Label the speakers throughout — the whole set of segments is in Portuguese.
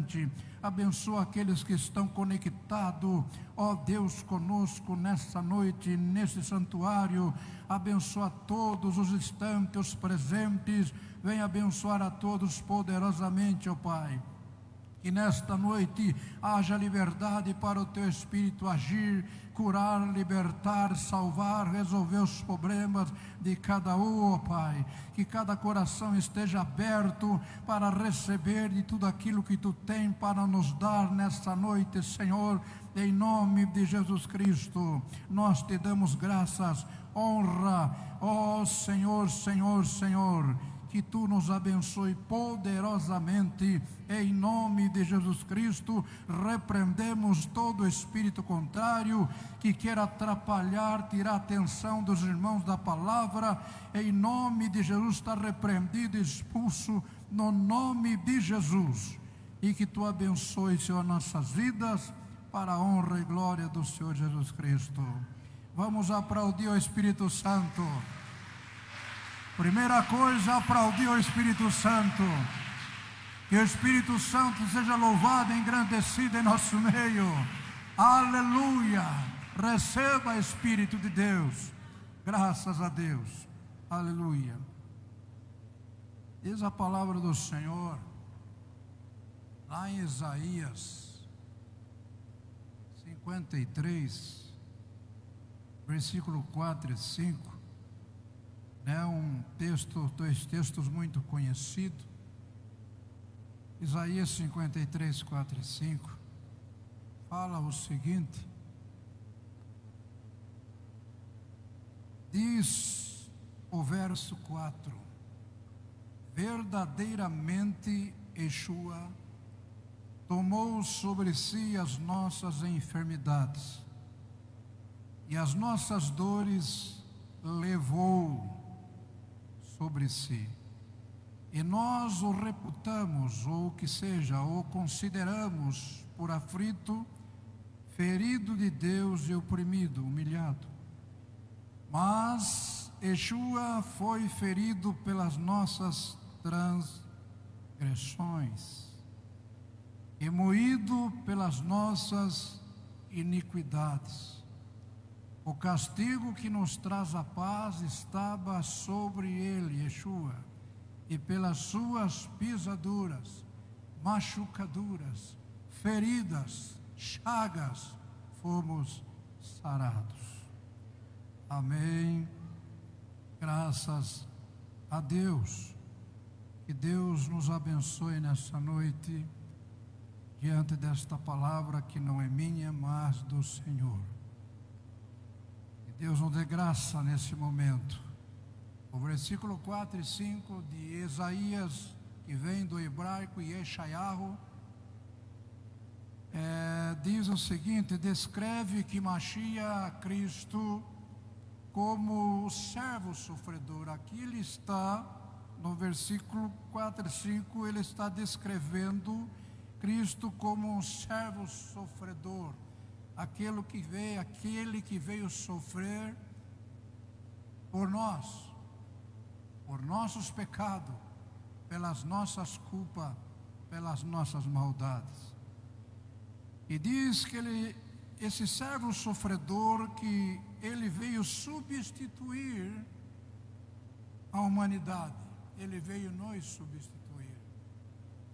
Speaker 1: presente. Abençoa aqueles que estão conectados, ó Deus, conosco nessa noite, nesse santuário. Abençoa todos os instantes, os presentes. Vem abençoar a todos poderosamente, ó Pai. Que nesta noite haja liberdade para o Teu Espírito agir, curar, libertar, salvar, resolver os problemas de cada um, ó Pai. Que cada coração esteja aberto para receber de tudo aquilo que Tu tem para nos dar nesta noite, Senhor. Em nome de Jesus Cristo, nós Te damos graças, honra, ó Senhor, Senhor, Senhor. Que Tu nos abençoe poderosamente, em nome de Jesus Cristo. Repreendemos todo espírito contrário que queira atrapalhar, tirar a atenção dos irmãos da palavra. Em nome de Jesus está repreendido e expulso, no nome de Jesus. E que Tu abençoe, Senhor, nossas vidas, para a honra e glória do Senhor Jesus Cristo. Vamos aplaudir o Espírito Santo. Primeira coisa, aplaudir o Espírito Santo. Que o Espírito Santo seja louvado e engrandecido em nosso meio. Aleluia! Receba, Espírito de Deus. Graças a Deus. Aleluia. Diz a palavra do Senhor, lá em Isaías 53, versículo 4 e 5. É dois textos muito conhecidos. Isaías 53, 4 e 5 fala o seguinte: diz o verso 4: verdadeiramente Yeshua tomou sobre si as nossas enfermidades e as nossas dores levou sobre si, e nós o reputamos, ou o que seja, ou consideramos por aflito, ferido de Deus e oprimido, humilhado. Mas Yeshua foi ferido pelas nossas transgressões e moído pelas nossas iniquidades. O castigo que nos traz a paz estava sobre ele, Yeshua, e pelas suas pisaduras, machucaduras, feridas, chagas, fomos sarados. Amém. Graças a Deus. Que Deus nos abençoe nessa noite, diante desta palavra que não é minha, mas do Senhor. Deus nos dê graça nesse momento. O versículo 4 e 5 de Isaías, que vem do hebraico Yeshayahu, diz o seguinte: descreve que Mashiach, Cristo, como o servo sofredor. Aqui ele está, no versículo 4 e 5, ele está descrevendo Cristo como um servo sofredor. Aquele que veio sofrer por nós, por nossos pecados, pelas nossas culpas, pelas nossas maldades. E diz que esse servo sofredor, que ele veio substituir a humanidade, ele veio nos substituir.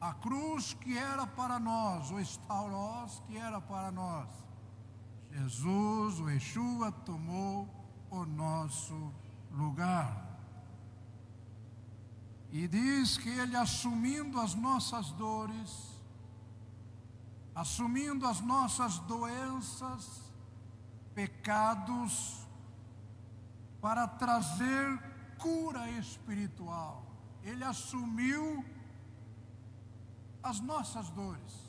Speaker 1: A cruz que era para nós, o estauros que era para nós, Jesus, o Yeshua, tomou o nosso lugar. E diz que ele, assumindo as nossas dores, assumindo as nossas doenças, pecados, para trazer cura espiritual. Ele assumiu as nossas dores,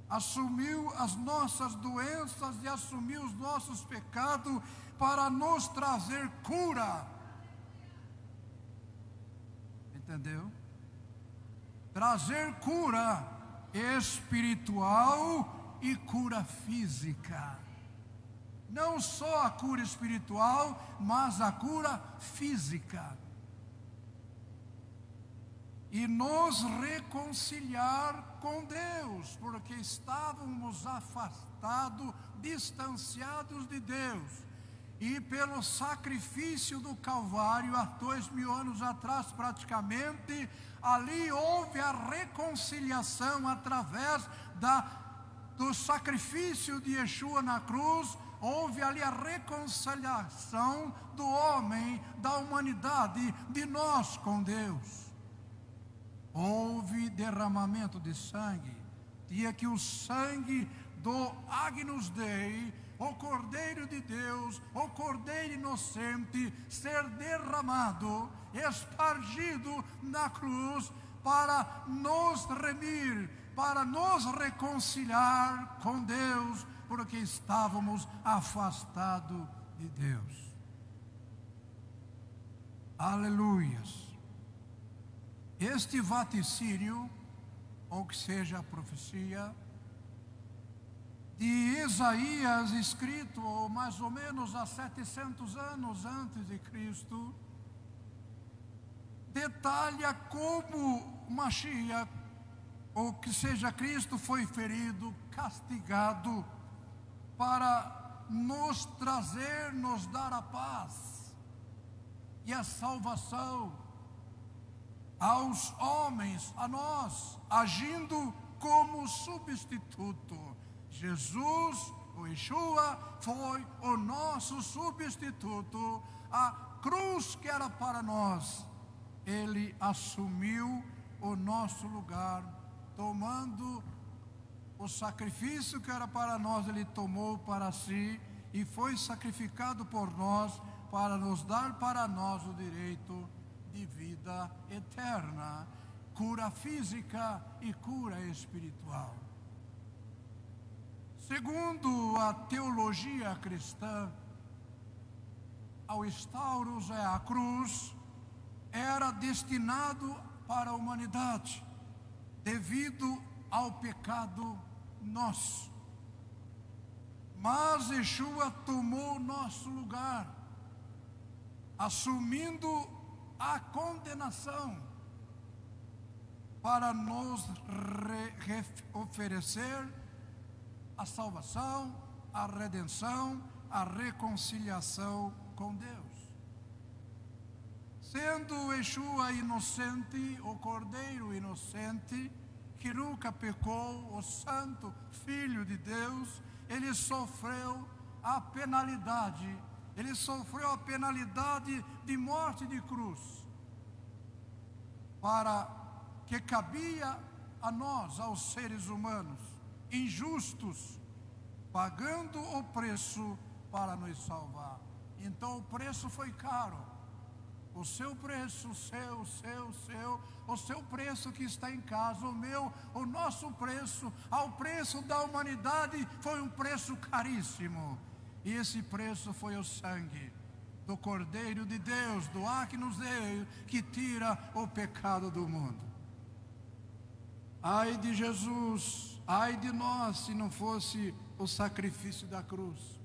Speaker 1: assumiu as nossas doenças e assumiu os nossos pecados para nos trazer cura. Entendeu? Trazer cura espiritual e cura física. Não só a cura espiritual, mas a cura física. e nos reconciliar com Deus, porque estávamos afastados, distanciados de Deus. E pelo sacrifício do Calvário, há 2000 anos atrás praticamente, ali houve a reconciliação através do sacrifício de Yeshua na cruz. Houve ali a reconciliação do homem, da humanidade, de nós com Deus. Houve derramamento de sangue. Tinha que o sangue do Agnus Dei, o Cordeiro de Deus, o Cordeiro inocente, ser derramado, espargido na cruz, para nos remir, para nos reconciliar com Deus, porque estávamos afastados de Deus. Aleluias. Este vaticínio, ou que seja a profecia de Isaías, escrito mais ou menos há 700 anos antes de Cristo, detalha como Mashiach, ou que seja Cristo, foi ferido, castigado, para nos trazer, nos dar a paz e a salvação aos homens, a nós, agindo como substituto. Jesus, o Yeshua, foi o nosso substituto. A cruz que era para nós, ele assumiu o nosso lugar, tomando o sacrifício que era para nós, ele tomou para si e foi sacrificado por nós, para nos dar para nós o direito de vida eterna, cura física e cura espiritual. Segundo a teologia cristã, ao Stauros, a cruz, era destinado para a humanidade, devido ao pecado nosso. Mas Yeshua tomou nosso lugar, assumindo a condenação, para nos oferecer a salvação, a redenção, a reconciliação com Deus. Sendo Yeshua inocente, o Cordeiro inocente, que nunca pecou, o Santo Filho de Deus, ele sofreu a penalidade. Ele sofreu a penalidade de morte de cruz, para que cabia a nós, aos seres humanos, injustos, pagando o preço para nos salvar. Então o preço foi caro. O seu preço, o seu preço que está em casa, o meu, o nosso preço, ao preço da humanidade, foi um preço caríssimo. E esse preço foi o sangue do Cordeiro de Deus, do Agnus Dei, que tira o pecado do mundo. Ai de Jesus, ai de nós, se não fosse o sacrifício da cruz,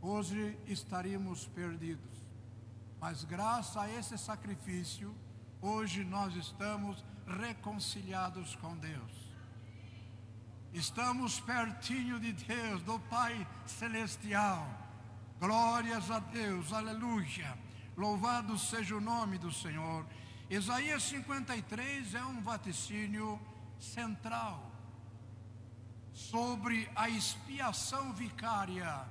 Speaker 1: hoje estaríamos perdidos. Mas graças a esse sacrifício, hoje nós estamos reconciliados com Deus. Estamos pertinho de Deus, do Pai Celestial. Glórias a Deus, aleluia. Louvado seja o nome do Senhor. Isaías 53 é um vaticínio central sobre a expiação vicária,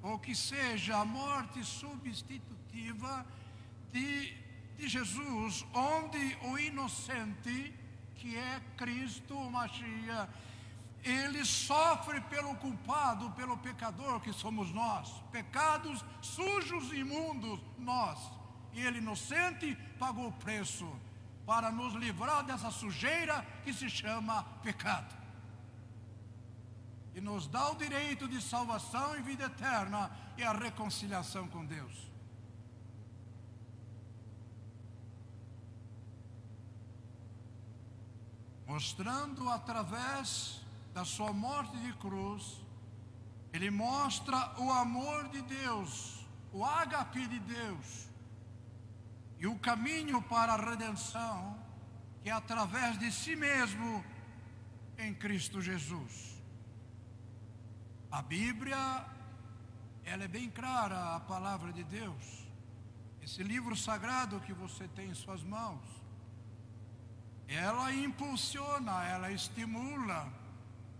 Speaker 1: ou que seja, a morte substitutiva de Jesus, onde o inocente, que é Cristo, o Mashiach, ele sofre pelo culpado, pelo pecador que somos nós, pecados sujos e imundos nós, e ele inocente pagou o preço para nos livrar dessa sujeira que se chama pecado, e nos dá o direito de salvação e vida eterna e a reconciliação com Deus. Mostrando através da sua morte de cruz, ele mostra o amor de Deus, o ágape de Deus, e o caminho para a redenção, que através de si mesmo em Cristo Jesus. A Bíblia, ela é bem clara, a palavra de Deus. Esse livro sagrado que você tem em suas mãos, ela impulsiona, ela estimula,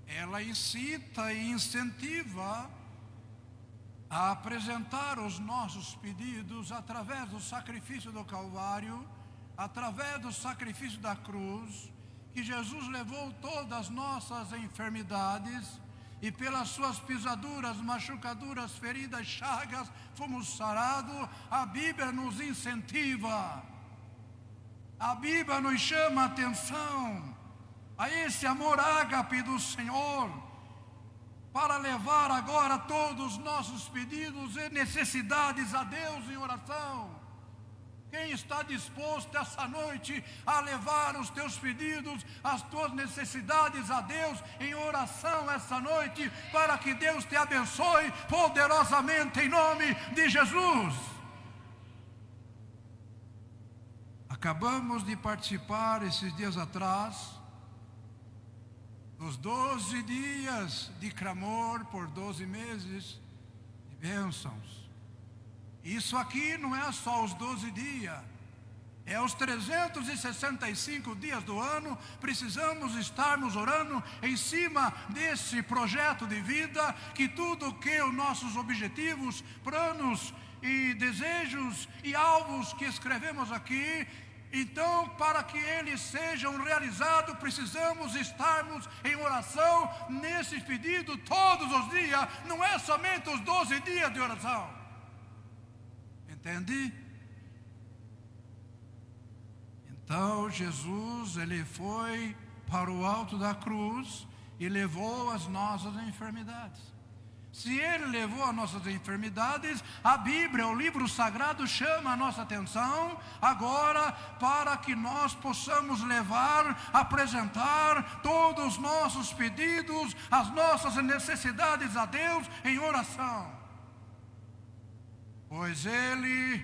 Speaker 1: ela incita e incentiva a apresentar os nossos pedidos através do sacrifício do Calvário, através do sacrifício da cruz, que Jesus levou todas as nossas enfermidades, e pelas suas pisaduras, machucaduras, feridas, chagas, fomos sarados. A Bíblia nos incentiva, a Bíblia nos chama a atenção a esse amor ágape do Senhor, para levar agora todos os nossos pedidos e necessidades a Deus em oração. Quem está disposto essa noite a levar os teus pedidos, as tuas necessidades a Deus em oração essa noite, para que Deus te abençoe poderosamente em nome de Jesus? Acabamos de participar esses dias atrás dos 12 dias de clamor por 12 meses de bênçãos. Isso aqui não é só os 12 dias, é os 365 dias do ano. Precisamos estarmos orando em cima desse projeto de vida, que tudo que os nossos objetivos, planos e desejos e alvos que escrevemos aqui, então, para que eles sejam realizados, precisamos estarmos em oração nesse pedido todos os dias, não é somente os 12 dias de oração. Entende? Então Jesus, ele foi para o alto da cruz e levou as nossas enfermidades. Se ele levou as nossas enfermidades, a Bíblia, o livro sagrado, chama a nossa atenção agora para que nós possamos levar, apresentar todos os nossos pedidos, as nossas necessidades a Deus em oração. Pois ele,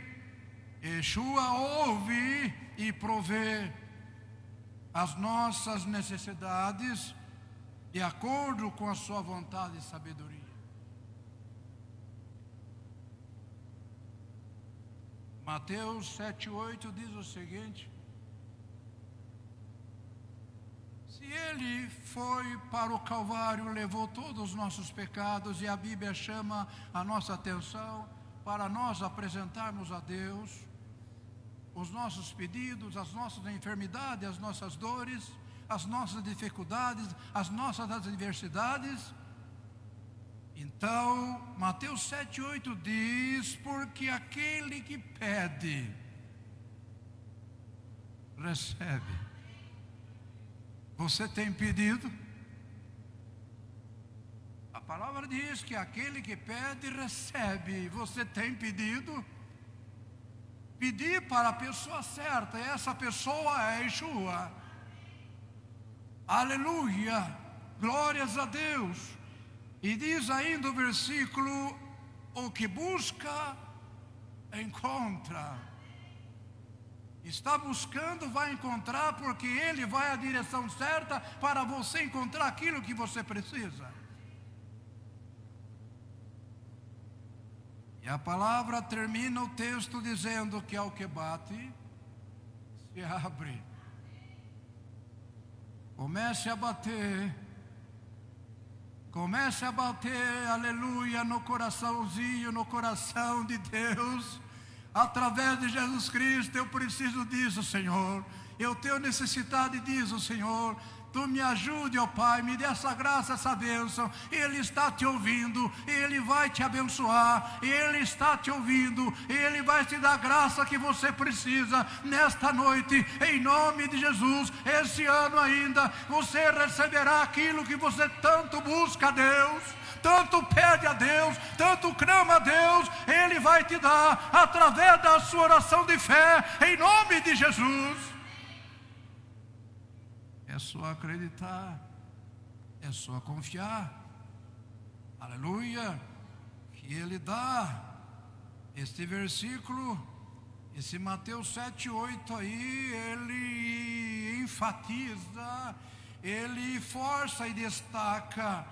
Speaker 1: Yeshua, ouve e provê as nossas necessidades de acordo com a sua vontade e sabedoria. Mateus 7:8 diz o seguinte: se ele foi para o Calvário, levou todos os nossos pecados, e a Bíblia chama a nossa atenção para nós apresentarmos a Deus os nossos pedidos, as nossas enfermidades, as nossas dores, as nossas dificuldades, as nossas adversidades. Então, Mateus 7:8 diz: porque aquele que pede, recebe. Você tem pedido? A palavra diz que aquele que pede, recebe. Você tem pedido? Pedir para a pessoa certa, e essa pessoa é Yeshua. Aleluia, glórias a Deus. E diz ainda o versículo: o que busca, encontra. Está buscando, vai encontrar, porque ele vai à direção certa para você encontrar aquilo que você precisa. E a palavra termina o texto dizendo que ao que bate, se abre. Comece a bater. Comece a bater, aleluia, no coraçãozinho, no coração de Deus. Através de Jesus Cristo, eu preciso disso, Senhor. Eu tenho necessidade disso, Senhor. Tu me ajude, ó Pai, me dê essa graça, essa bênção. Ele está te ouvindo, Ele vai te abençoar. Ele está te ouvindo, Ele vai te dar a graça que você precisa nesta noite, em nome de Jesus. Esse ano ainda, você receberá aquilo que você tanto busca a Deus, tanto pede a Deus, tanto clama a Deus. Ele vai te dar através da sua oração de fé, em nome de Jesus. É só acreditar, é só confiar, aleluia, que Ele dá. Este versículo Esse Mateus 7:8 aí, ele enfatiza, ele força e destaca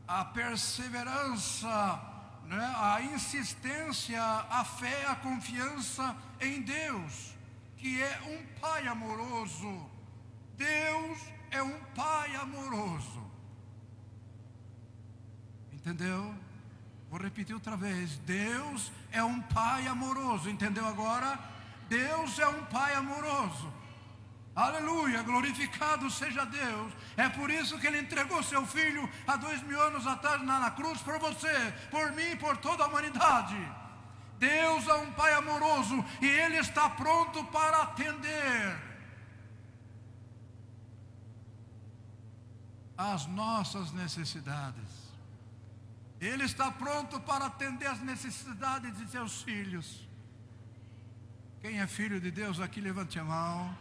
Speaker 1: a perseverança, né? A insistência, a fé, a confiança em Deus, que é um Pai amoroso. Deus é um Pai amoroso. Entendeu? Vou repetir outra vez. Deus é um Pai amoroso. Entendeu agora? Deus é um Pai amoroso. Aleluia, glorificado seja Deus. É por isso que Ele entregou seu Filho há 2000 anos atrás na cruz por você, por mim e por toda a humanidade. Deus é um Pai amoroso e Ele está pronto para atender às nossas necessidades. Ele está pronto para atender as necessidades de seus filhos. Quem é filho de Deus aqui, levante a mão.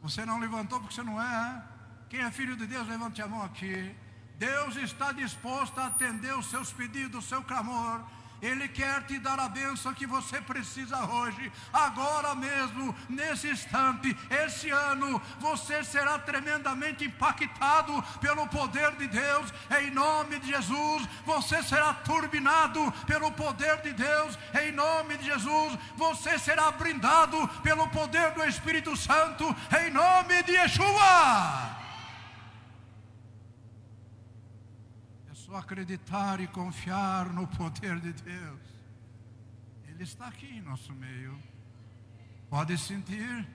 Speaker 1: Você não levantou porque você não é? Quem é filho de Deus, levante a mão aqui. Deus está disposto a atender os seus pedidos, o seu clamor. Ele quer te dar a bênção que você precisa hoje, agora mesmo, nesse instante. Esse ano você será tremendamente impactado pelo poder de Deus, em nome de Jesus. Você será turbinado pelo poder de Deus, em nome de Jesus. Você será brindado pelo poder do Espírito Santo, em nome de Yeshua. Só acreditar e confiar no poder de Deus. Ele está aqui em nosso meio. Pode sentir.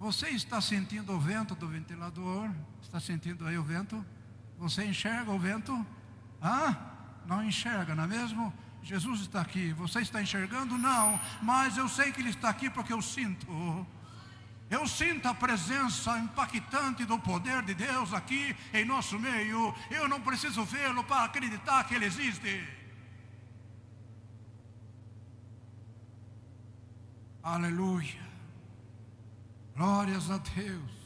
Speaker 1: Você está sentindo o vento do ventilador? Está sentindo aí o vento? Você enxerga o vento? Não enxerga, não é mesmo? Jesus está aqui. Você está enxergando? Não. Mas eu sei que Ele está aqui porque eu sinto. Eu sinto a presença impactante do poder de Deus aqui em nosso meio. Eu não preciso vê-lo para acreditar que Ele existe. Aleluia. Glórias a Deus.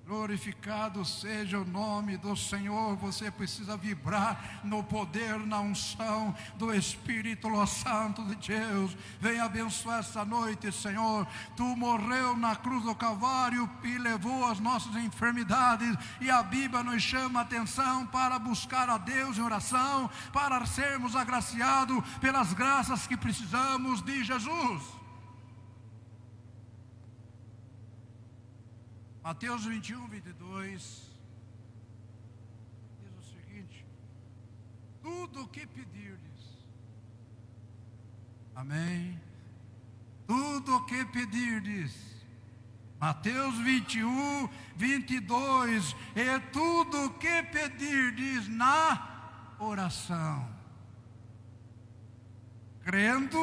Speaker 1: Glorificado seja o nome do Senhor. Você precisa vibrar no poder, na unção do Espírito Santo de Deus. Venha abençoar essa noite, Senhor. Tu morreu na cruz do Calvário e levou as nossas enfermidades. E a Bíblia nos chama a atenção para buscar a Deus em oração, para sermos agraciados pelas graças que precisamos de Jesus. Mateus 21:22 diz o seguinte: tudo o que pedirdes, amém? Tudo o que pedirdes, Mateus 21:22, e tudo o que pedirdes na oração, crendo,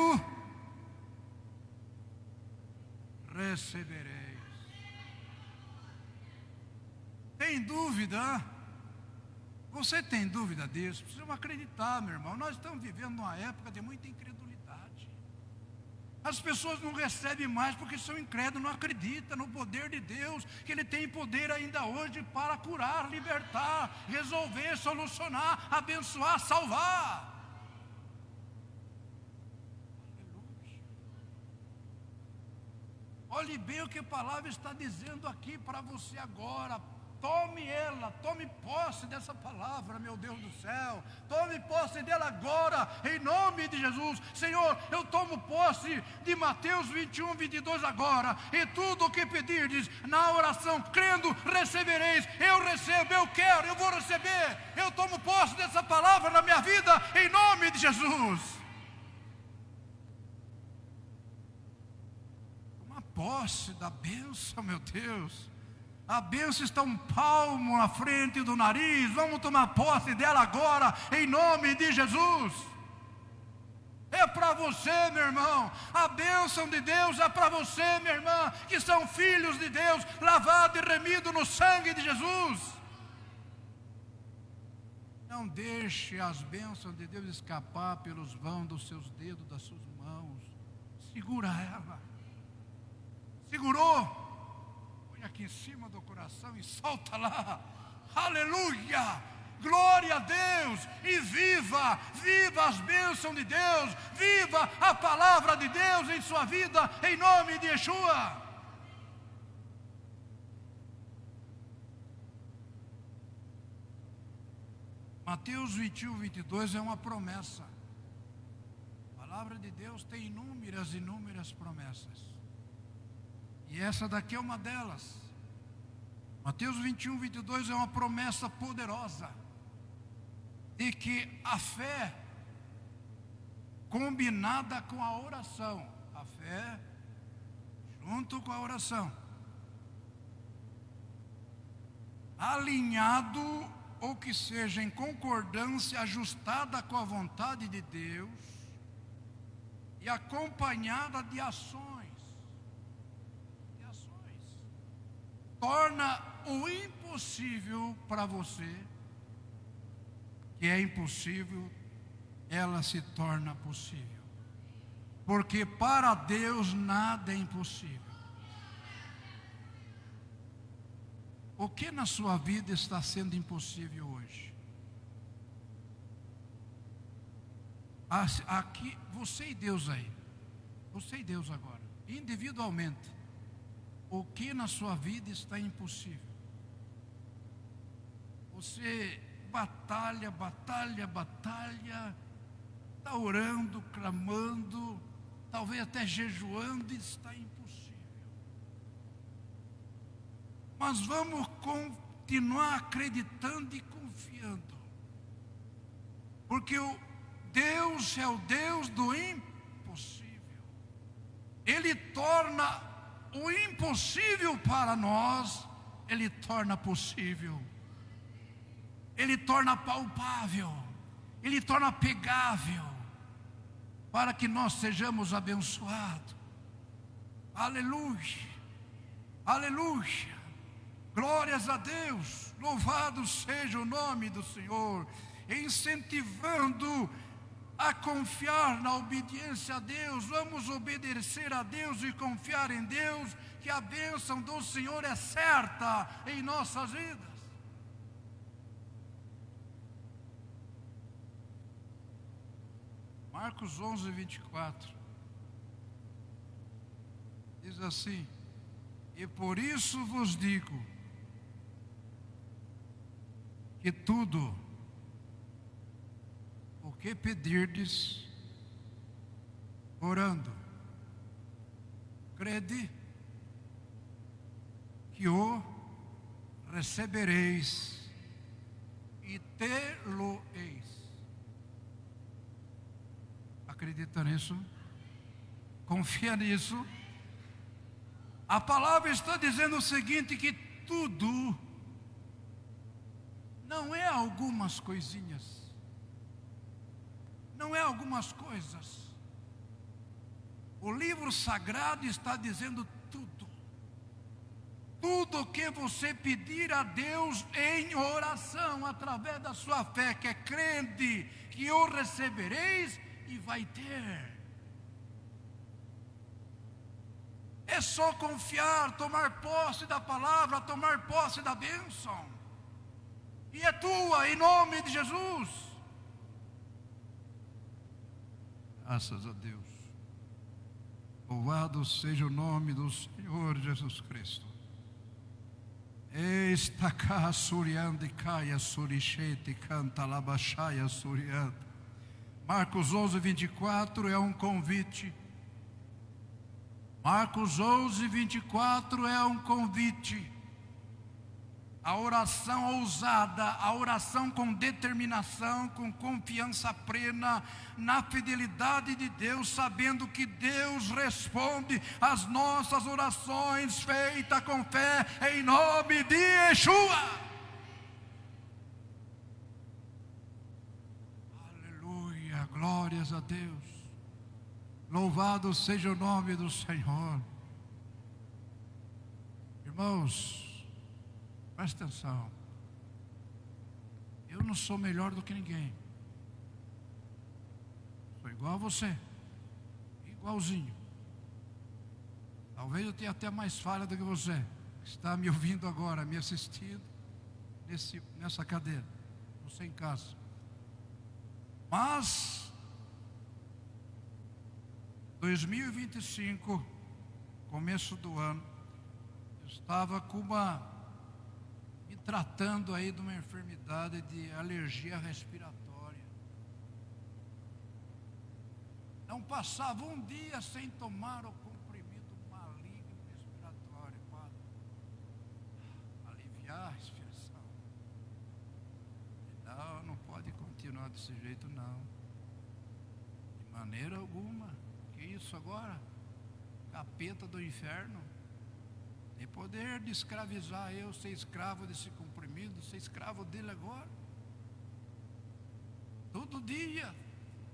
Speaker 1: recebereis. Tem dúvida? Você tem dúvida disso? Precisamos acreditar, meu irmão. Nós estamos vivendo uma época de muita incredulidade. As pessoas não recebem mais porque são incrédulos, não acreditam no poder de Deus, que Ele tem poder ainda hoje para curar, libertar, resolver, solucionar, abençoar, salvar. Aleluia. Olhe bem o que a palavra está dizendo aqui para você agora. Tome ela, tome posse dessa palavra, meu Deus do céu. Tome posse dela agora, em nome de Jesus. Senhor, eu tomo posse de Mateus 21:22 agora. E tudo o que pedirdes na oração, crendo, recebereis. Eu recebo, eu quero, eu vou receber. Eu tomo posse dessa palavra na minha vida, em nome de Jesus. Uma posse da bênção, meu Deus. A bênção está um palmo na frente do nariz. Vamos tomar posse dela agora, em nome de Jesus. É para você, meu irmão. A bênção de Deus é para você, minha irmã, que são filhos de Deus, lavado e remido no sangue de Jesus. Não deixe as bênçãos de Deus escapar pelos vãos dos seus dedos, das suas mãos. Segura ela. Segurou? Aqui em cima do coração e solta lá, aleluia, glória a Deus, e viva as bênçãos de Deus, viva a palavra de Deus em sua vida, em nome de Yeshua. Mateus 21, 22 é uma promessa. A palavra de Deus tem inúmeras promessas. E essa daqui é uma delas. Mateus 21, 22 é uma promessa poderosa de que a fé combinada com a oração, a fé junto com a oração, alinhado, ou que seja em concordância, ajustada com a vontade de Deus e acompanhada de ações, torna o impossível para você, que é impossível, ela se torna possível, porque para Deus nada é impossível. O que na sua vida está sendo impossível hoje? Aqui, você e Deus aí, você e Deus agora, individualmente, o que na sua vida está impossível? Você batalha, está orando, clamando, talvez até jejuando, e está impossível. Mas vamos continuar acreditando e confiando, porque o Deus é o Deus do impossível. Ele torna o impossível para nós, Ele torna possível. Ele torna palpável, Ele torna pegável, para que nós sejamos abençoados. Aleluia, aleluia, glórias a Deus, louvado seja o nome do Senhor, incentivando a confiar na obediência a Deus. Vamos obedecer a Deus e confiar em Deus, que a bênção do Senhor é certa em nossas vidas. Marcos 11, 24 diz assim: e por isso vos digo que tudo o que pedirdes, orando, crede que o recebereis e tê-lo-eis. Acredita nisso? Confia nisso? A palavra está dizendo o seguinte, que tudo não é algumas coisinhas, não é algumas coisas. O livro sagrado está dizendo tudo. Tudo que você pedir a Deus em oração, através da sua fé, que é crente, que o recebereis e vai ter. É só confiar, tomar posse da palavra, tomar posse da bênção, e é tua, em nome de Jesus. Graças a Deus. Louvado seja o nome do Senhor Jesus Cristo. Estaca suriande caia surichete canta labachaia surianda. Marcos 11, 24 é um convite. Marcos 11, 24 é um convite. A oração ousada, a oração com determinação, com confiança plena na fidelidade de Deus, sabendo que Deus responde às nossas orações feitas com fé, em nome de Yeshua. Aleluia, glórias a Deus. Louvado seja o nome do Senhor. Irmãos, presta atenção. Eu não sou melhor do que ninguém. Sou igual a você, igualzinho. Talvez eu tenha até mais falha do que você, que está me ouvindo agora, me assistindo nessa cadeira. você em casa. Mas 2025, começo do ano, eu estava me tratando aí de uma enfermidade de alergia respiratória. Não passava um dia sem tomar o comprimido maligno respiratório para aliviar a respiração. Não pode continuar desse jeito não. De maneira alguma. Que isso agora? Capeta do inferno. Tem poder de escravizar eu, ser escravo desse comprimido, ser escravo dele agora. Todo dia,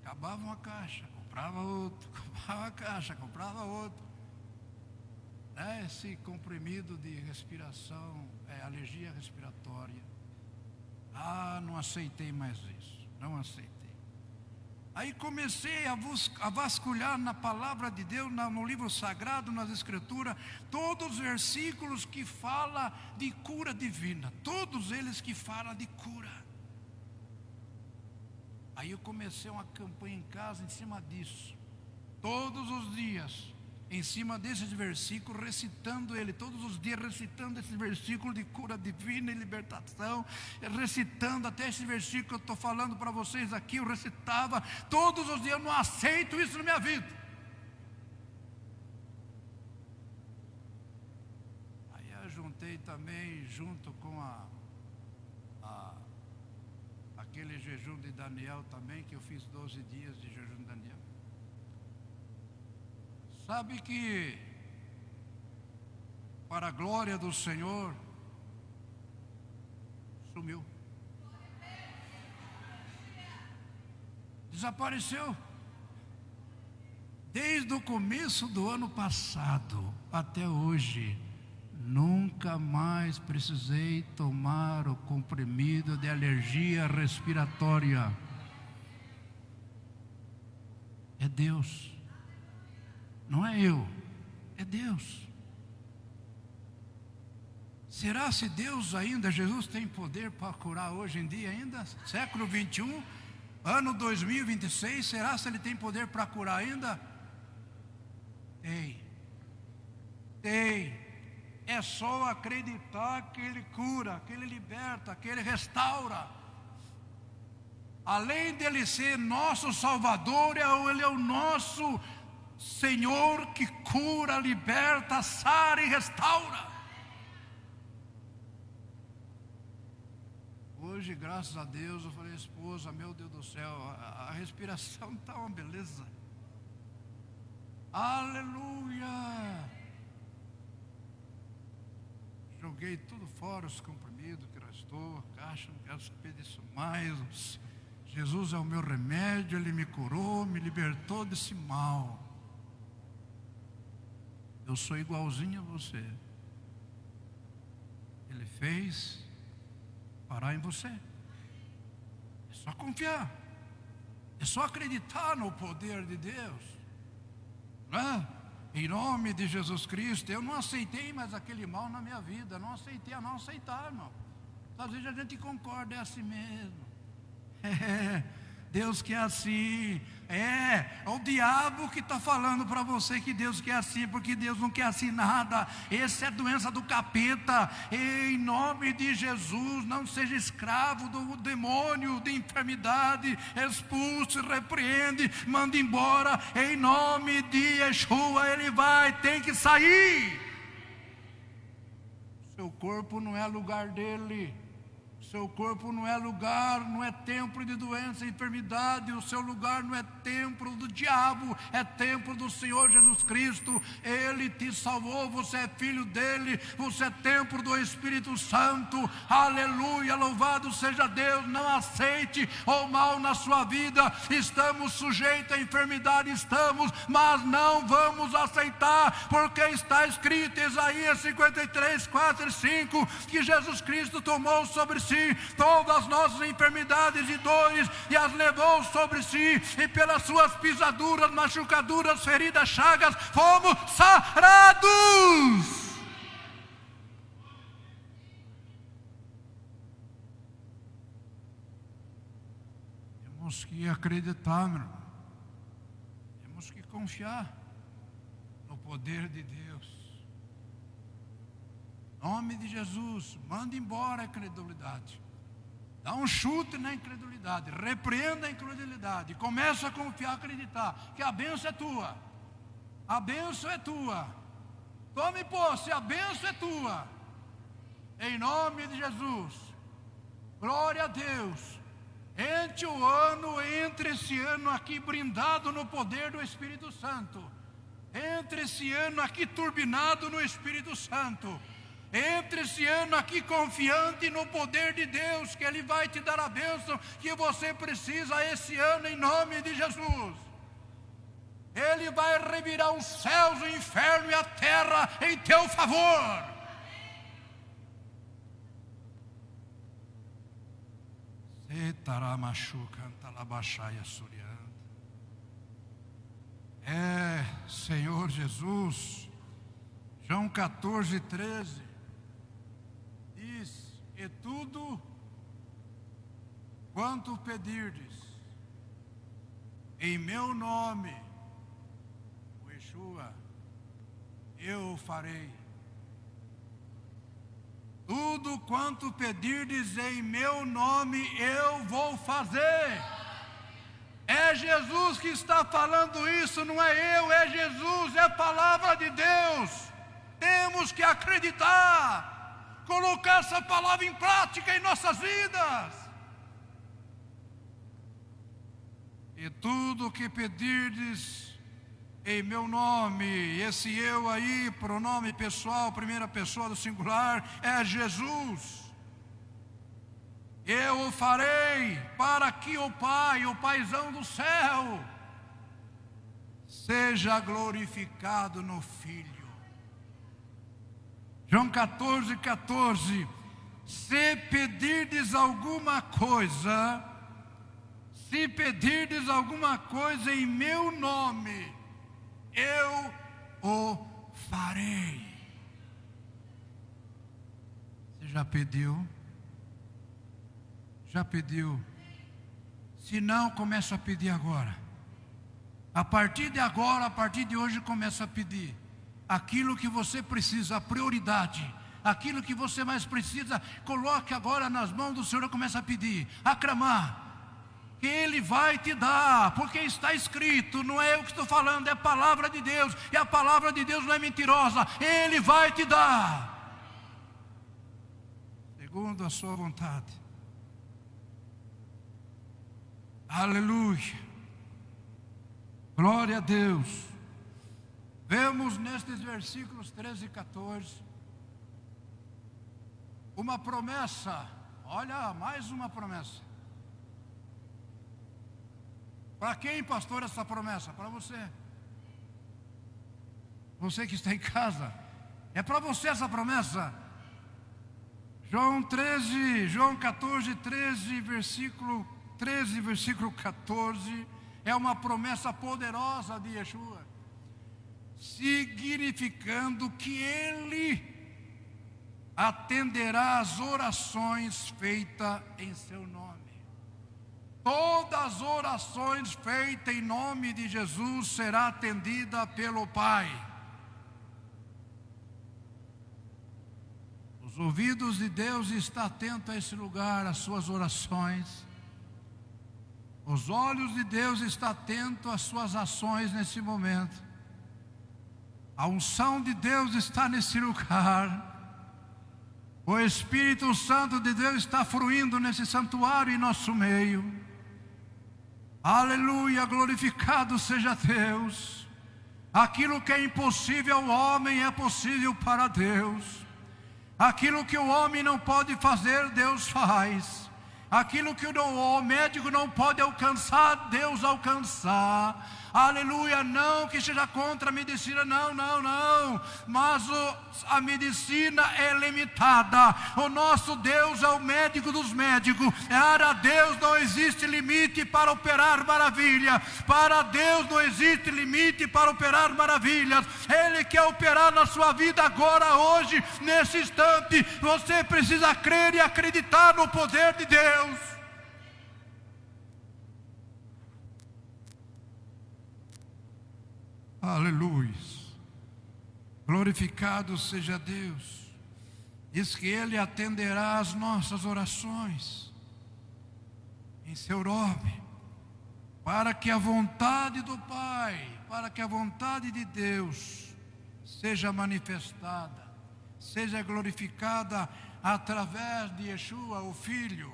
Speaker 1: acabava uma caixa, comprava outro, comprava uma caixa, comprava outro. Esse comprimido de respiração, alergia respiratória. Não aceitei mais isso, não aceitei. Aí comecei a vasculhar na palavra de Deus, no livro sagrado, nas escrituras, todos os versículos que falam de cura divina, todos eles que falam de cura. Aí eu comecei uma campanha em casa em cima disso, todos os dias, em cima desses versículos, recitando ele, todos os dias recitando esse versículo de cura divina e libertação, recitando até esse versículo que eu estou falando para vocês aqui, eu recitava todos os dias. Eu não aceito isso na minha vida. Aí eu juntei também, junto com aquele jejum de Daniel também, que eu fiz 12 dias de jejum de Daniel. Sabe que, para a glória do Senhor, sumiu. Desapareceu. Desde o começo do ano passado até hoje, nunca mais precisei tomar o comprimido de alergia respiratória. É Deus. Não é eu, é Deus. Será se Deus ainda, Jesus tem poder para curar hoje em dia ainda? Século 21, ano 2026, será se Ele tem poder para curar ainda? Tem. É só acreditar que Ele cura, que Ele liberta, que Ele restaura. Além dEle ser nosso Salvador, Ele é o nosso Senhor que cura, liberta, sara e restaura. Hoje, graças a Deus, eu falei, esposa, meu Deus do céu, a respiração está uma beleza. Aleluia! Joguei tudo fora, os comprimidos que restou, a caixa, não quero saber disso mais. Jesus é o meu remédio, Ele me curou, me libertou desse mal. Eu sou igualzinho a você. Ele fez parar em você. É só confiar. É só acreditar no poder de Deus. Né? Em nome de Jesus Cristo. Eu não aceitei mais aquele mal na minha vida. Não aceitei a não aceitar, irmão. Às vezes a gente concorda, é assim mesmo. Deus quer assim. É o diabo que está falando para você que Deus quer assim, porque Deus não quer assim nada. Essa é a doença do capeta. Em nome de Jesus, não seja escravo do demônio, de enfermidade. Expulse, repreende, manda embora. Em nome de Yeshua, ele tem que sair. Seu corpo não é lugar dele. Seu corpo não é lugar, não é templo de doença e enfermidade. O seu lugar não é templo do diabo, é templo do Senhor Jesus Cristo. Ele te salvou, você é filho dele, você é templo do Espírito Santo. Aleluia, louvado seja Deus. Não aceite o mal na sua vida. Estamos sujeitos à enfermidade, mas não vamos aceitar, porque está escrito em Isaías 53, 4 e 5, que Jesus Cristo tomou sobre si todas as nossas enfermidades e dores e as levou sobre si, e pelas suas pisaduras, machucaduras, feridas, chagas, fomos sarados. Temos que acreditar, meu irmão. Temos que confiar no poder de Deus. Em nome de Jesus, manda embora a incredulidade. Dá um chute na incredulidade, repreenda a incredulidade, começa a confiar, acreditar que a bênção é tua. A bênção é tua. Tome posse, a bênção é tua. Em nome de Jesus. Glória a Deus. Entre esse ano aqui brindado no poder do Espírito Santo. Entre esse ano aqui turbinado no Espírito Santo. Entre esse ano aqui confiante no poder de Deus, que Ele vai te dar a bênção que você precisa esse ano em nome de Jesus. Ele vai revirar os céus, o inferno e a terra em teu favor. Senhor Jesus, João 14, 13 diz: e tudo quanto pedirdes em meu nome, o Yeshua, eu farei. Tudo quanto pedirdes em meu nome, eu vou fazer. É Jesus que está falando isso, não é eu, é Jesus, é a palavra de Deus. Temos que acreditar, colocar essa palavra em prática em nossas vidas. E tudo que pedirdes em meu nome, esse eu aí, pronome pessoal, primeira pessoa do singular, é Jesus. Eu o farei para que o Pai, o Paizão do céu, seja glorificado no Filho. João 14, 14. Se pedirdes alguma coisa, em meu nome, eu o farei. Você já pediu? Já pediu? Se não, começa a pedir agora. A partir de agora, a partir de hoje, começa a pedir. Aquilo que você precisa, a prioridade. Aquilo que você mais precisa, coloque agora nas mãos do Senhor e começa a pedir, a clamar. Que Ele vai te dar, porque está escrito, não é eu que estou falando, é a palavra de Deus, e a palavra de Deus não é mentirosa, Ele vai te dar, segundo a sua vontade. Aleluia, glória a Deus. Vemos nestes versículos 13 e 14, uma promessa, olha, mais uma promessa. Para quem, pastor, essa promessa? Para você. Você que está em casa. É para você essa promessa. João 14, 13, versículo 13, versículo 14. É uma promessa poderosa de Yeshua. Significando que Ele atenderá às orações feitas em seu nome. Todas as orações feitas em nome de Jesus será atendida pelo Pai. Os ouvidos de Deus estão atentos a esse lugar, às suas orações. Os olhos de Deus estão atentos às suas ações nesse momento. A unção de Deus está nesse lugar. O Espírito Santo de Deus está fluindo nesse santuário em nosso meio. Aleluia, glorificado seja Deus. Aquilo que é impossível ao homem é possível para Deus. Aquilo que o homem não pode fazer, Deus faz. Aquilo que o médico não pode alcançar, Deus alcançar. Aleluia, não que seja contra a medicina, não, mas a medicina é limitada. O nosso Deus é o médico dos médicos. Para Deus não existe limite para operar maravilha. Para Deus não existe limite para operar maravilhas. Ele quer operar na sua vida agora, hoje, nesse instante. Você precisa crer e acreditar no poder de Deus. Aleluia. Glorificado seja Deus. Diz que Ele atenderá às nossas orações em seu nome, para que a vontade do Pai, para que a vontade de Deus seja manifestada, seja glorificada através de Yeshua, o Filho,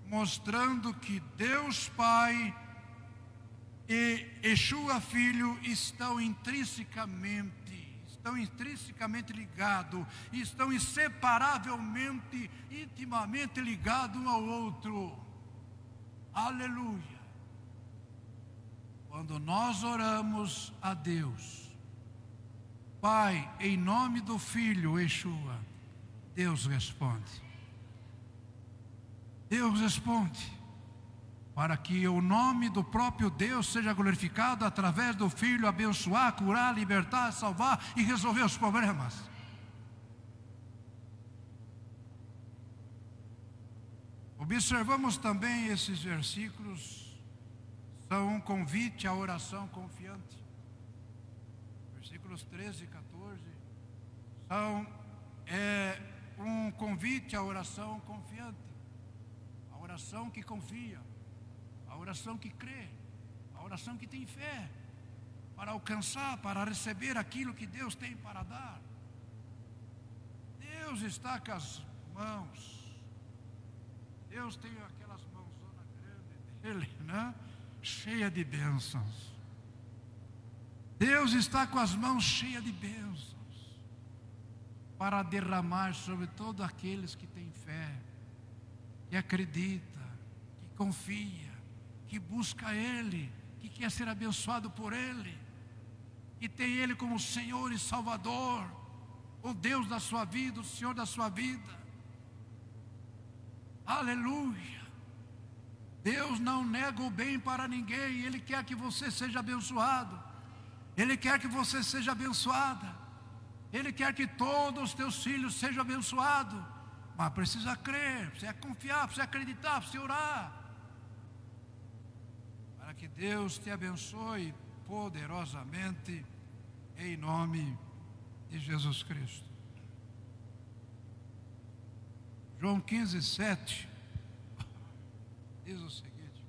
Speaker 1: mostrando que Deus Pai e Yeshua Filho estão intrinsecamente ligados, estão inseparavelmente, intimamente ligados um ao outro. Aleluia. Quando nós oramos a Deus, Pai, em nome do Filho Yeshua, Deus responde. Deus responde. Para que o nome do próprio Deus seja glorificado através do Filho, abençoar, curar, libertar, salvar e resolver os problemas. Observamos também esses versículos, são um convite à oração confiante. Versículos 13 e 14 são um convite à oração confiante, a oração que confia, a oração que crê, a oração que tem fé, para alcançar, para receber aquilo que Deus tem para dar. Deus está com as mãos, Deus tem aquelas mãozonas grandes dele, né? Cheia de bênçãos. Deus está com as mãos cheias de bênçãos, para derramar sobre todos aqueles que têm fé, que acredita, que confia, que busca Ele, que quer ser abençoado por Ele, e tem Ele como Senhor e Salvador, o Deus da sua vida, o Senhor da sua vida. Aleluia. Deus não nega o bem para ninguém, Ele quer que você seja abençoado, Ele quer que você seja abençoada, Ele quer que todos os teus filhos sejam abençoados, mas precisa crer, precisa confiar, precisa acreditar, precisa orar, para que Deus te abençoe poderosamente, em nome de Jesus Cristo. João 15, 7 diz o seguinte,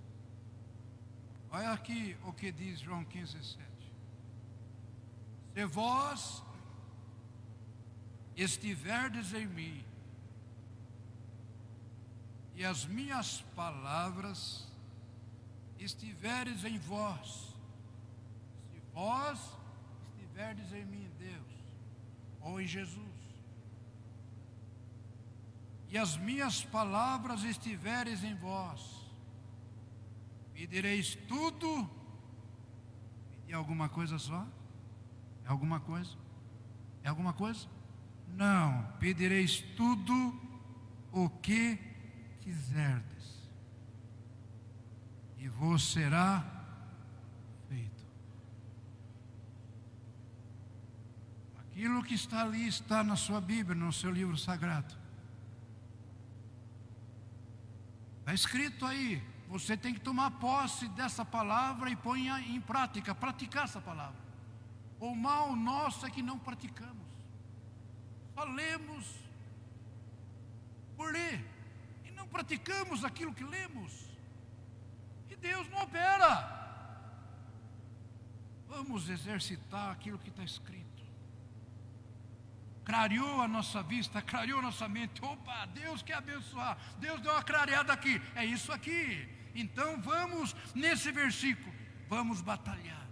Speaker 1: olha aqui o que diz João 15, 7. Se vós estiverdes em mim, e as minhas palavras estiveres em vós, se vós estiverdes em mim, Deus, ou em Jesus, e as minhas palavras estiveres em vós, pedireis tudo. Pedir alguma coisa só? É alguma coisa? É alguma coisa? Não, pedireis tudo o que quiserdes, e vos será feito. Aquilo que está ali está na sua Bíblia, no seu livro sagrado. Está escrito aí, você tem que tomar posse dessa palavra e pôr em prática, praticar essa palavra. O mal nosso é que não praticamos, só lemos por ler, e não praticamos aquilo que lemos, e Deus não opera. Vamos exercitar aquilo que está escrito. Clareou a nossa vista, clareou a nossa mente. Opa, Deus quer abençoar, Deus deu uma clareada aqui, é isso aqui. Então vamos nesse versículo, vamos batalhar,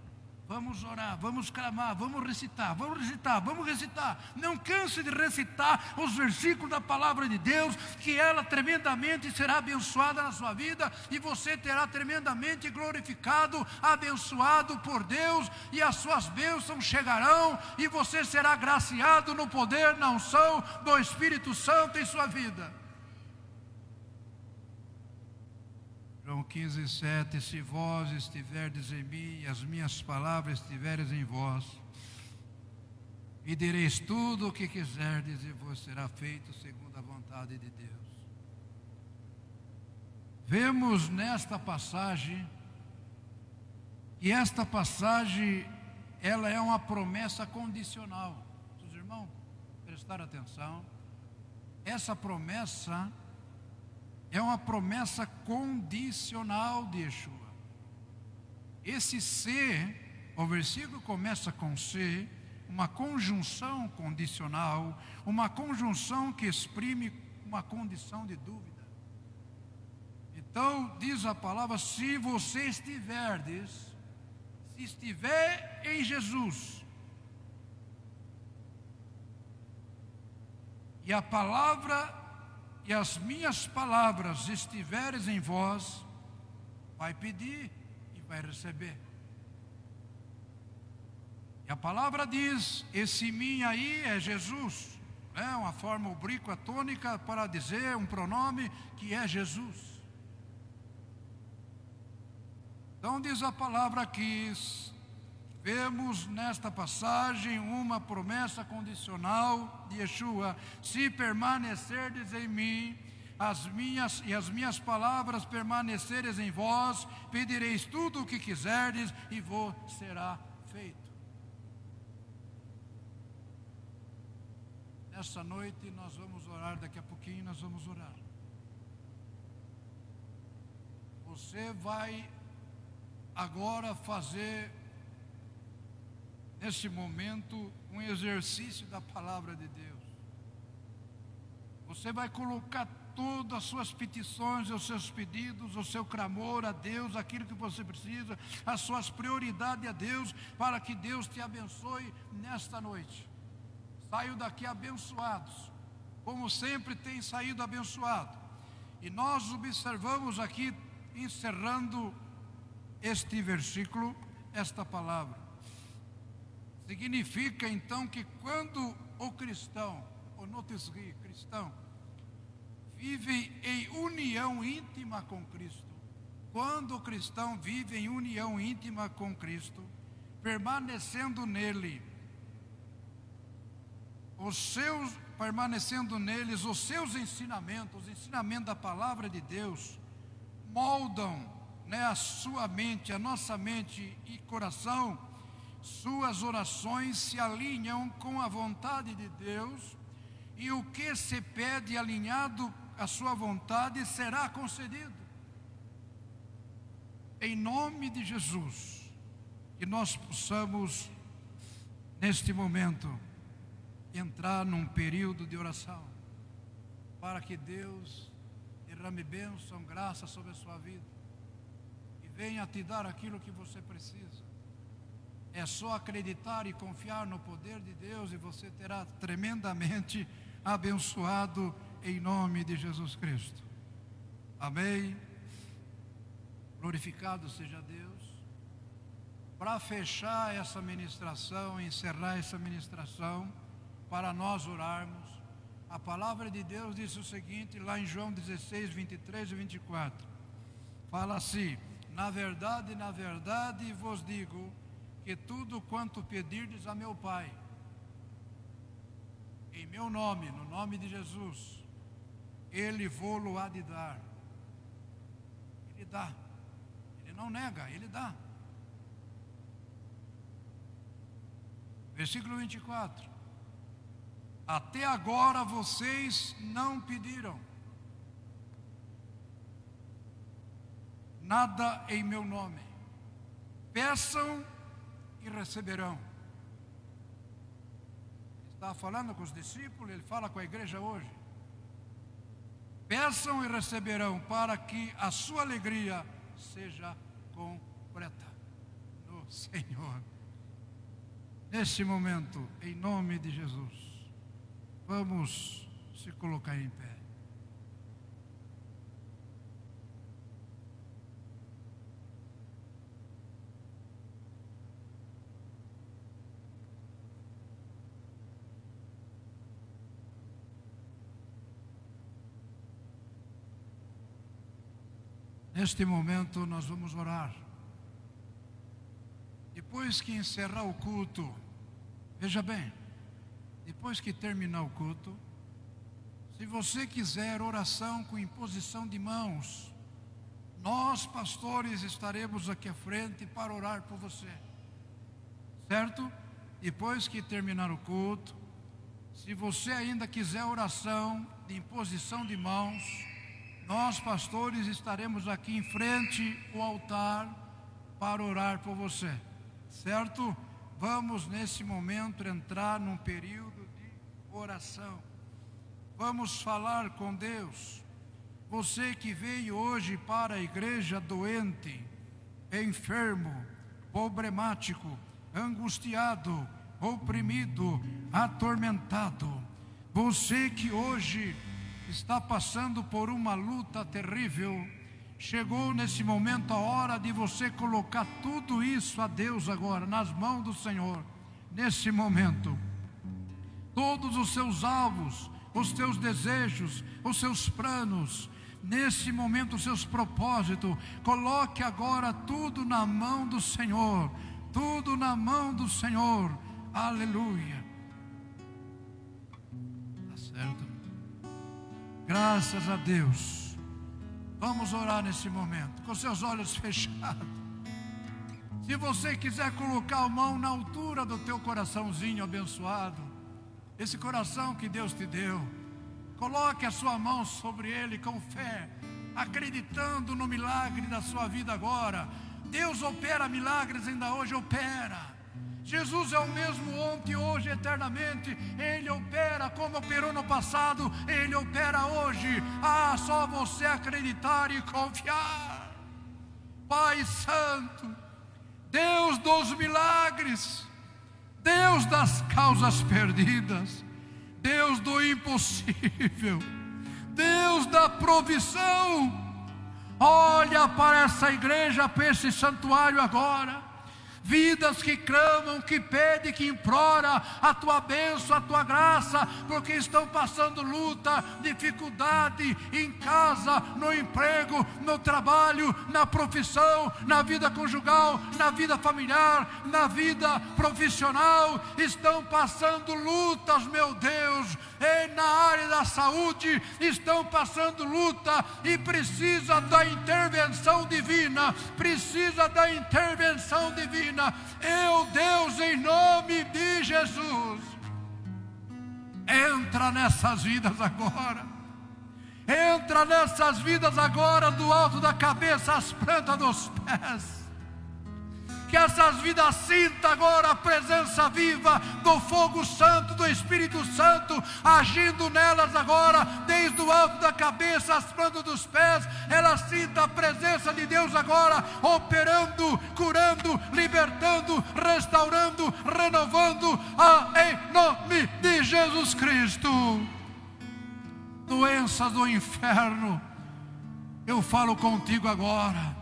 Speaker 1: vamos orar, vamos clamar, vamos recitar, vamos recitar, vamos recitar. Não canse de recitar os versículos da palavra de Deus, que ela tremendamente será abençoada na sua vida, e você terá tremendamente glorificado, abençoado por Deus, e as suas bênçãos chegarão, e você será agraciado no poder, na unção do Espírito Santo em sua vida. João 15, 7, se vós estiverdes em mim, e as minhas palavras estiverem em vós, pedireis tudo o que quiserdes, e vos será feito segundo a vontade de Deus. Vemos nesta passagem, que esta passagem ela é uma promessa condicional. Os irmãos prestaram atenção. Essa promessa é uma promessa condicional de Yeshua. Esse se, o versículo começa com se, uma conjunção condicional, uma conjunção que exprime uma condição de dúvida. Então, diz a palavra, se você estiverdes, se estiver em Jesus, e a palavra e as minhas palavras estiveres em vós, vai pedir e vai receber. E a palavra diz, esse mim aí é Jesus, é uma forma ubríqua tônica para dizer um pronome que é Jesus. Então diz a palavra que vemos nesta passagem uma promessa condicional de Yeshua: se permanecerdes em mim, as minhas palavras permaneceres em vós, pedireis tudo o que quiserdes e vos será feito. Nessa noite nós vamos orar, daqui a pouquinho nós vamos orar. Você vai agora fazer, nesse momento, um exercício da palavra de Deus. Você vai colocar todas as suas petições, os seus pedidos, o seu clamor a Deus, aquilo que você precisa, as suas prioridades a Deus, para que Deus te abençoe nesta noite. Saiu daqui abençoados, como sempre tem saído abençoado. E nós observamos aqui, encerrando este versículo, esta palavra. Significa então que quando o cristão, o notisri, cristão, vive em união íntima com Cristo, quando o cristão vive em união íntima com Cristo, permanecendo neles os seus ensinamentos, os ensinamentos da palavra de Deus, moldam, a sua mente, a nossa mente e coração. Suas orações se alinham com a vontade de Deus, e o que se pede alinhado à sua vontade será concedido. Em nome de Jesus, que nós possamos, neste momento, entrar num período de oração, para que Deus derrame bênção, graça sobre a sua vida, e venha te dar aquilo que você precisa. É só acreditar e confiar no poder de Deus, e você terá tremendamente abençoado em nome de Jesus Cristo. Amém. Glorificado seja Deus. Para fechar essa ministração, encerrar essa ministração, para nós orarmos, a palavra de Deus diz o seguinte, lá em João 16, 23 e 24. Fala assim: na verdade vos digo, que tudo quanto pedirdes a meu Pai, em meu nome, no nome de Jesus, Ele vô-lo há de dar. Ele dá, Ele não nega, Ele dá. Versículo 24. Até agora vocês não pediram nada em meu nome. Peçam e receberão. Ele está falando com os discípulos, ele fala com a igreja hoje. Peçam e receberão, para que a sua alegria seja completa no Senhor. Neste momento, em nome de Jesus, vamos se colocar em pé. Neste momento nós vamos orar. Depois que encerrar o culto, veja bem, depois que terminar o culto, se você quiser oração com imposição de mãos, nós pastores estaremos aqui à frente para orar por você. certo? Depois que terminar o culto, se você ainda quiser oração de imposição de mãos, nós pastores estaremos aqui em frente ao altar para orar por você, certo? Vamos nesse momento entrar num período de oração. Vamos falar com Deus. Você que veio hoje para a igreja doente, enfermo, problemático, angustiado, oprimido, atormentado. Você que hoje está passando por uma luta terrível, chegou nesse momento a hora de você colocar tudo isso a Deus agora, nas mãos do Senhor, nesse momento. Todos os seus alvos, os seus desejos, os seus planos, nesse momento os seus propósitos, coloque agora tudo na mão do Senhor, tudo na mão do Senhor, aleluia. Tá certo? Graças a Deus. Vamos orar nesse momento, com seus olhos fechados. Se você quiser colocar a mão na altura do teu coraçãozinho abençoado, esse coração que Deus te deu, coloque a sua mão sobre ele com fé, acreditando no milagre da sua vida agora. Deus opera milagres ainda hoje, opera. Jesus é o mesmo ontem, hoje, eternamente. Ele opera como operou no passado, Ele opera hoje. Só você acreditar e confiar. Pai Santo, Deus dos milagres, Deus das causas perdidas, Deus do impossível, Deus da provisão, olha para essa igreja, para esse santuário agora. Vidas que clamam, que pedem, que imploram a tua bênção, a tua graça, porque estão passando luta, dificuldade em casa, no emprego, no trabalho, na profissão, na vida conjugal, na vida familiar, na vida profissional. Estão passando lutas, meu Deus, e na área da saúde estão passando luta e precisa da intervenção divina, precisa da intervenção divina. Deus, em nome de Jesus, entra nessas vidas agora, entra nessas vidas agora, do alto da cabeça às plantas dos pés. Que essas vidas sintam agora a presença viva do fogo santo, do Espírito Santo, agindo nelas agora, desde o alto da cabeça às plantas dos pés. Elas sintam a presença de Deus agora, operando, curando, libertando, restaurando, renovando, em nome de Jesus Cristo. Doenças do inferno, eu falo contigo agora.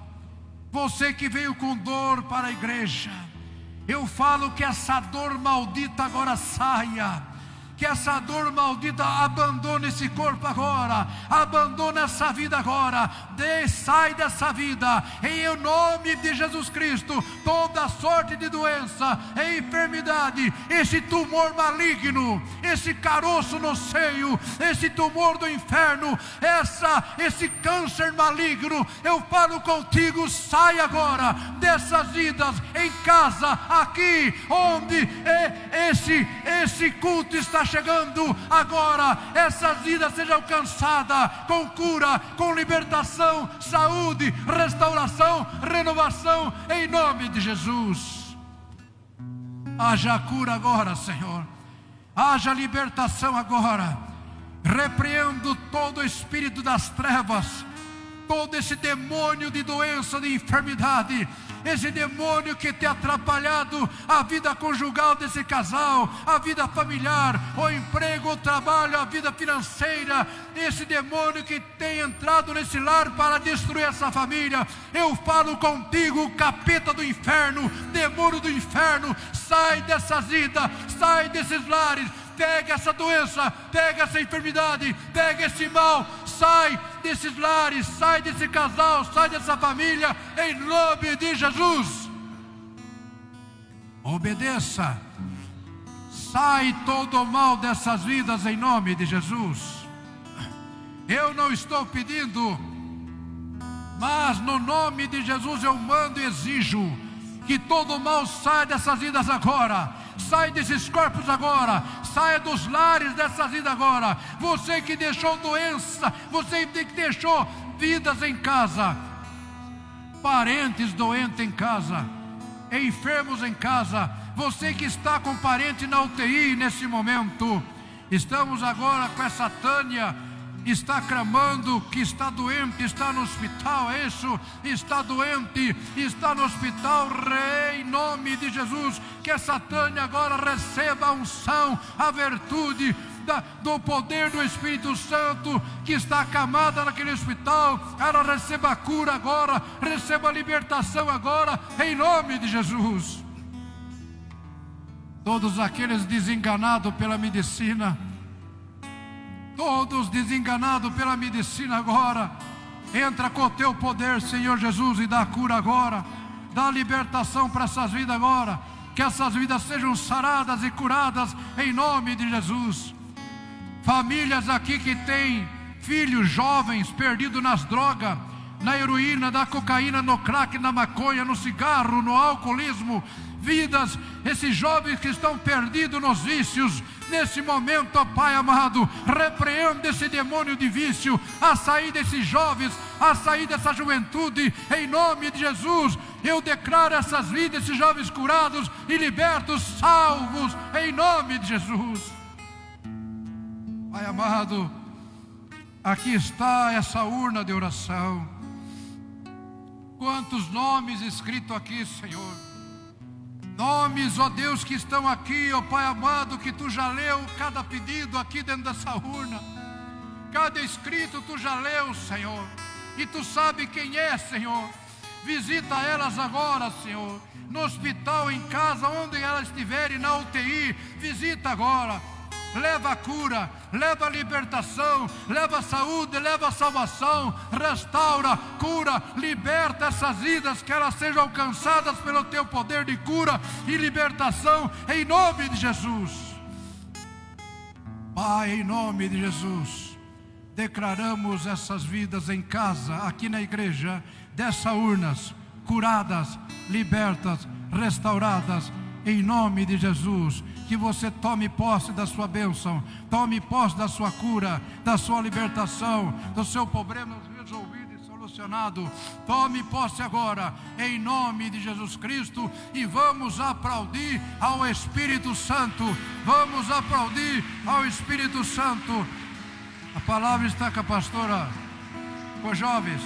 Speaker 1: Você que veio com dor para a igreja, eu falo que essa dor maldita agora saia. Que essa dor maldita abandone esse corpo agora, abandone essa vida agora, sai dessa vida, em nome de Jesus Cristo. Toda sorte de doença, enfermidade, esse tumor maligno, esse caroço no seio, esse tumor do inferno, esse câncer maligno, eu falo contigo, sai agora dessas vidas, em casa, aqui, onde esse culto está chegando agora. Essas vidas sejam alcançadas com cura, com libertação, saúde, restauração, renovação, em nome de Jesus. Haja cura agora, Senhor, haja libertação agora. Repreendo todo o espírito das trevas, todo esse demônio de doença, de enfermidade, esse demônio que tem atrapalhado a vida conjugal desse casal, a vida familiar, o emprego, o trabalho, a vida financeira, esse demônio que tem entrado nesse lar para destruir essa família. Eu falo contigo, capeta do inferno, demônio do inferno, sai dessas vidas, sai desses lares. Pega essa doença, pega essa enfermidade, pega esse mal, sai desses lares, sai desse casal, sai dessa família, em nome de Jesus. Obedeça, sai todo o mal dessas vidas, em nome de Jesus. Eu não estou pedindo, mas no nome de Jesus eu mando e exijo Que todo mal saia dessas vidas agora. Sai desses corpos agora. Saia dos lares dessas vidas agora. Você que deixou doença, você que deixou vidas em casa, parentes doentes em casa, enfermos em casa, você que está com parente na UTI nesse momento. Estamos agora com essa Tânia, está clamando que está doente, está no hospital, é isso, está doente, está no hospital, Rei, em nome de Jesus, que essa Tânia agora receba a unção, a virtude do poder do Espírito Santo, que está acamada naquele hospital, ela receba a cura agora, receba a libertação agora, em nome de Jesus. Todos aqueles desenganados pela medicina, todos desenganados pela medicina agora, entra com o teu poder, Senhor Jesus, e dá a cura agora, dá a libertação para essas vidas agora, que essas vidas sejam saradas e curadas em nome de Jesus. Famílias aqui que têm filhos jovens perdidos nas drogas, na heroína, na cocaína, no crack, na maconha, no cigarro, no alcoolismo, vidas, esses jovens que estão perdidos nos vícios, nesse momento, ó Pai amado, repreenda esse demônio de vício, a sair desses jovens, a sair dessa juventude, em nome de Jesus. Eu declaro essas vidas, esses jovens curados e libertos, salvos, em nome de Jesus. Pai amado, aqui está essa urna de oração. Quantos nomes escritos aqui, Senhor. Nomes, ó Deus, que estão aqui, ó Pai amado, que Tu já leu cada pedido aqui dentro dessa urna. Cada escrito Tu já leu, Senhor. E Tu sabe quem é, Senhor. Visita elas agora, Senhor. No hospital, em casa, onde elas estiverem, na UTI, visita agora. Leva a cura, leva a libertação, leva a saúde, leva a salvação, restaura, cura, liberta essas vidas, que elas sejam alcançadas pelo Teu poder de cura e libertação, em nome de Jesus. Pai, em nome de Jesus, declaramos essas vidas em casa, aqui na igreja, dessas urnas, curadas, libertas, restauradas, em nome de Jesus. Que você tome posse da sua bênção, tome posse da sua cura, da sua libertação, do seu problema resolvido e solucionado. Tome posse agora, em nome de Jesus Cristo, e vamos aplaudir ao Espírito Santo. Vamos aplaudir ao Espírito Santo. A palavra está com a pastora, com os jovens.